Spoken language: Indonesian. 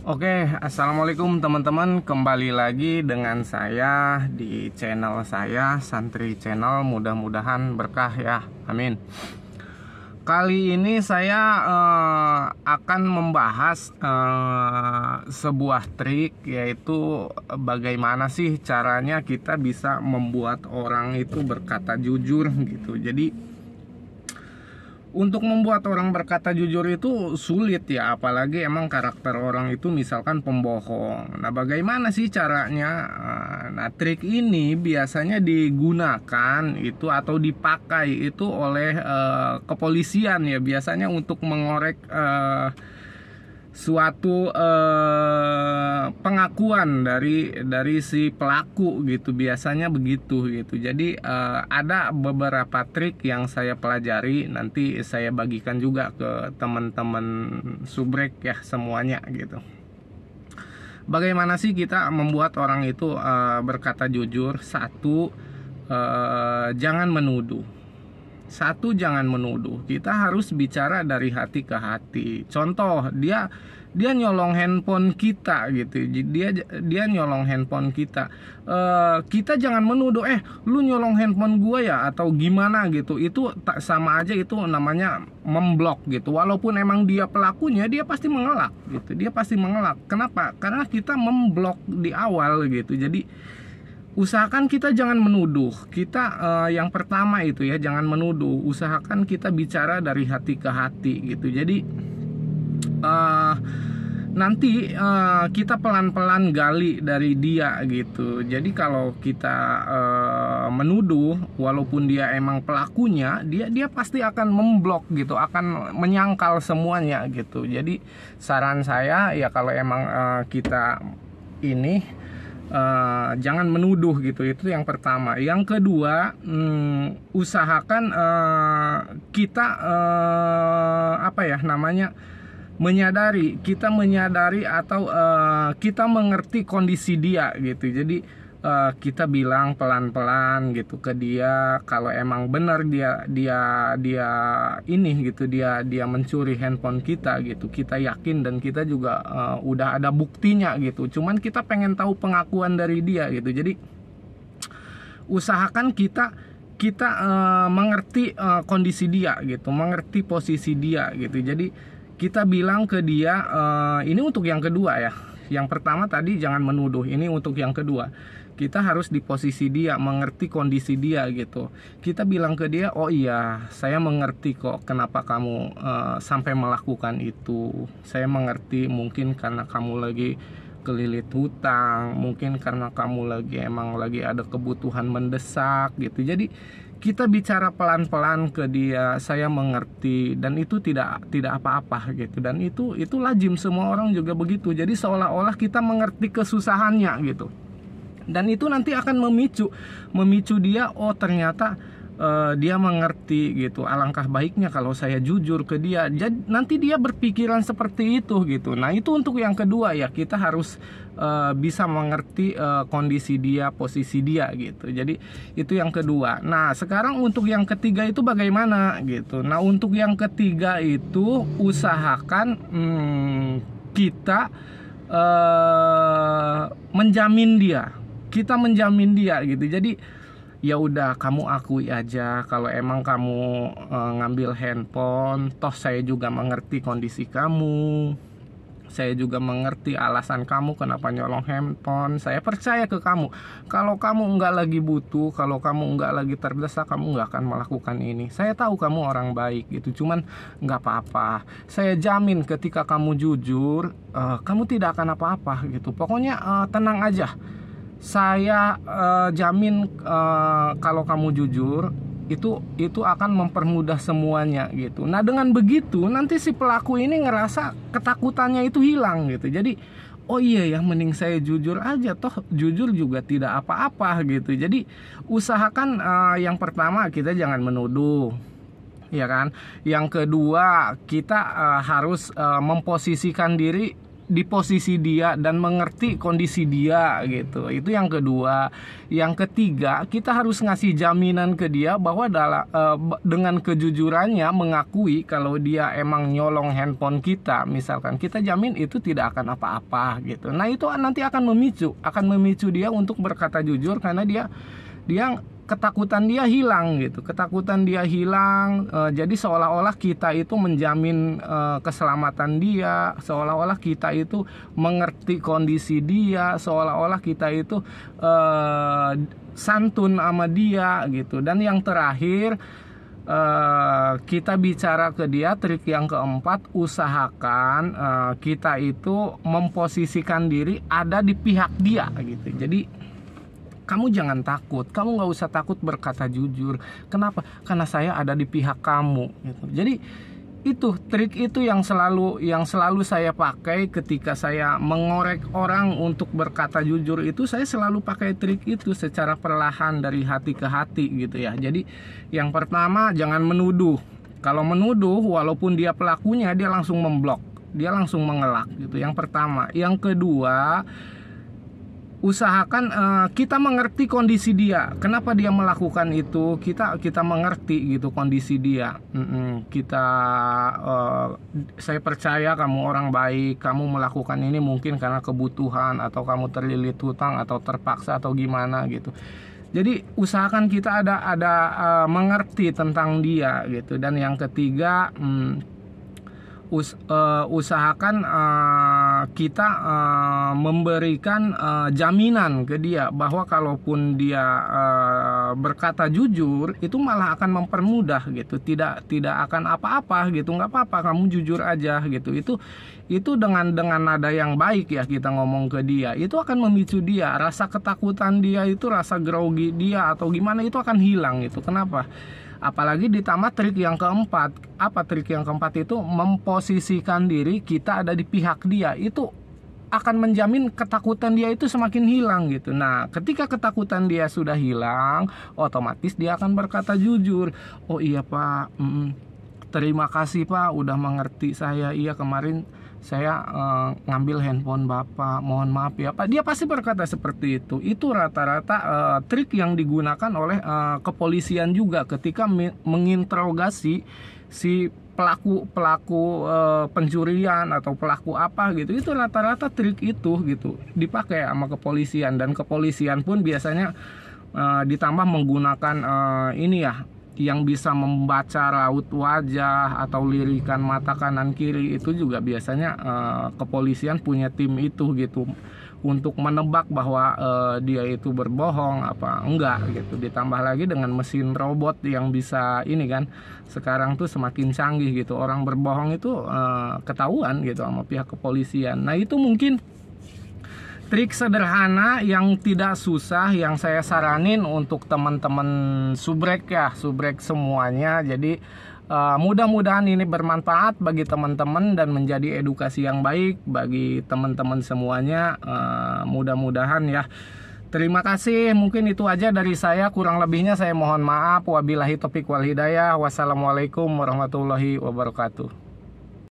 Oke, assalamualaikum teman-teman. Kembali lagi dengan saya di channel saya, Santri Channel. Mudah-mudahan berkah ya, amin. Kali ini saya akan membahas sebuah trik, yaitu bagaimana sih caranya kita bisa membuat orang itu berkata jujur gitu. Jadi untuk membuat orang berkata jujur itu sulit ya, apalagi emang karakter orang itu misalkan pembohong. Nah, bagaimana sih caranya? Nah, trik ini biasanya digunakan itu atau dipakai itu oleh kepolisian ya, biasanya untuk mengorek suatu pengakuan dari si pelaku gitu, biasanya begitu gitu. Jadi ada beberapa trik yang saya pelajari, nanti saya bagikan juga ke teman-teman subrek ya semuanya gitu. Bagaimana sih kita membuat orang itu berkata jujur? Satu, jangan menuduh. Jangan menuduh. Kita harus bicara dari hati ke hati. Contoh, dia nyolong handphone kita gitu. Dia nyolong handphone kita. Kita jangan menuduh, lu nyolong handphone gua ya atau gimana gitu. Itu tak sama aja, itu namanya memblok gitu. Walaupun emang dia pelakunya, dia pasti mengelak gitu. Dia pasti mengelak. Kenapa? Karena kita memblok di awal gitu. Jadi usahakan kita jangan menuduh. Kita yang pertama itu ya, jangan menuduh. Usahakan kita bicara dari hati ke hati gitu. Jadi nanti kita pelan-pelan gali dari dia gitu. Jadi kalau kita menuduh, walaupun dia emang pelakunya, dia pasti akan memblok gitu, akan menyangkal semuanya gitu. Jadi saran saya ya, kalau emang kita ini jangan menuduh gitu, itu yang pertama. Yang kedua, usahakan kita menyadari atau kita mengerti kondisi dia gitu. Jadi kita bilang pelan-pelan gitu ke dia, kalau emang benar dia ini gitu, dia mencuri handphone kita gitu. Kita yakin dan kita juga udah ada buktinya gitu. Cuman kita pengen tahu pengakuan dari dia gitu. Jadi usahakan kita mengerti kondisi dia gitu, mengerti posisi dia gitu. Jadi kita bilang ke dia, ini untuk yang kedua ya. Yang pertama tadi jangan menuduh, ini untuk yang kedua. Kita harus di posisi dia, mengerti kondisi dia gitu. Kita bilang ke dia, oh iya, saya mengerti kok kenapa kamu sampai melakukan itu. Saya mengerti, mungkin karena kamu lagi kelilit hutang, mungkin karena kamu emang lagi ada kebutuhan mendesak gitu. Jadi kita bicara pelan-pelan ke dia, saya mengerti, dan itu tidak apa-apa gitu. Dan itu lazim, semua orang juga begitu. Jadi seolah-olah kita mengerti kesusahannya gitu. Dan itu nanti akan memicu dia, oh ternyata dia mengerti gitu. Alangkah baiknya kalau saya jujur ke dia. Jadi nanti dia berpikiran seperti itu gitu. Nah, itu untuk yang kedua ya, kita harus bisa mengerti kondisi dia, posisi dia gitu. Jadi itu yang kedua. Nah, sekarang untuk yang ketiga itu bagaimana gitu. Nah, untuk yang ketiga itu usahakan kita menjamin dia. Kita menjamin dia gitu. Jadi ya udah, kamu akui aja kalau emang kamu ngambil handphone. Toh saya juga mengerti kondisi kamu. Saya juga mengerti alasan kamu kenapa nyolong handphone. Saya percaya ke kamu. Kalau kamu nggak lagi butuh, kalau kamu nggak lagi terdesak, kamu nggak akan melakukan ini. Saya tahu kamu orang baik gitu. Cuman nggak apa-apa. Saya jamin ketika kamu jujur, kamu tidak akan apa-apa gitu. Pokoknya tenang aja. Saya jamin kalau kamu jujur, itu akan mempermudah semuanya gitu. Nah, dengan begitu nanti si pelaku ini ngerasa ketakutannya itu hilang gitu. Jadi oh iya ya, mending saya jujur aja, toh jujur juga tidak apa-apa gitu. Jadi usahakan yang pertama kita jangan menuduh, ya kan. Yang kedua, kita harus memposisikan diri di posisi dia dan mengerti kondisi dia gitu. Itu yang kedua. Yang ketiga, kita harus ngasih jaminan ke dia bahwa dengan kejujurannya mengakui kalau dia emang nyolong handphone kita, misalkan, kita jamin itu tidak akan apa-apa gitu. Nah, itu nanti akan memicu dia untuk berkata jujur, karena dia ketakutan dia hilang gitu. Ketakutan dia hilang, jadi seolah-olah kita itu menjamin keselamatan dia, seolah-olah kita itu mengerti kondisi dia, seolah-olah kita itu santun sama dia gitu. Dan yang terakhir, kita bicara ke dia, trik yang keempat, usahakan kita itu memposisikan diri ada di pihak dia gitu. Jadi kamu jangan takut, kamu nggak usah takut berkata jujur. Kenapa? Karena saya ada di pihak kamu gitu. Jadi itu trik itu yang selalu saya pakai ketika saya mengorek orang untuk berkata jujur. Itu saya selalu pakai trik itu secara perlahan dari hati ke hati gitu ya. Jadi yang pertama, jangan menuduh. Kalau menuduh, walaupun dia pelakunya, dia langsung memblok, dia langsung mengelak gitu. Yang pertama. Yang kedua, usahakan kita mengerti kondisi dia, kenapa dia melakukan itu. Kita mengerti gitu kondisi dia. Saya percaya kamu orang baik, kamu melakukan ini mungkin karena kebutuhan, atau kamu terlilit hutang, atau terpaksa, atau gimana gitu. Jadi usahakan kita ada mengerti tentang dia gitu. Dan yang ketiga, usahakan kita memberikan jaminan ke dia bahwa kalaupun dia berkata jujur, itu malah akan mempermudah gitu. Tidak akan apa-apa gitu, nggak apa-apa, kamu jujur aja gitu. Itu dengan nada yang baik ya, kita ngomong ke dia, itu akan memicu dia, rasa ketakutan dia itu, rasa grogi dia atau gimana, itu akan hilang gitu. Kenapa? Apalagi ditambah trik yang keempat. Apa trik yang keempat itu? Memposisikan diri kita ada di pihak dia. Itu akan menjamin ketakutan dia itu semakin hilang gitu. Nah, ketika ketakutan dia sudah hilang, otomatis dia akan berkata jujur. Oh iya Pak, terima kasih Pak udah mengerti saya. Iya, kemarin saya ngambil handphone Bapak, mohon maaf ya Pak. Dia pasti berkata seperti itu. Itu rata-rata trik yang digunakan oleh kepolisian juga ketika menginterogasi si pelaku pencurian atau pelaku apa gitu. Itu rata-rata trik itu gitu dipakai sama kepolisian. Dan kepolisian pun biasanya ditambah menggunakan ini ya, yang bisa membaca raut wajah atau lirikan mata kanan kiri. Itu juga biasanya kepolisian punya tim itu gitu, untuk menebak bahwa dia itu berbohong apa enggak gitu. Ditambah lagi dengan mesin robot yang bisa ini kan, sekarang tuh semakin canggih gitu, orang berbohong itu ketahuan gitu sama pihak kepolisian. Nah, itu mungkin trik sederhana yang tidak susah yang saya saranin untuk teman-teman subrek ya, subrek semuanya. Jadi mudah-mudahan ini bermanfaat bagi teman-teman dan menjadi edukasi yang baik bagi teman-teman semuanya. Mudah-mudahan ya. Terima kasih, mungkin itu aja dari saya. Kurang lebihnya saya mohon maaf. Wabillahi taufiq wal hidayah. Wassalamualaikum warahmatullahi wabarakatuh.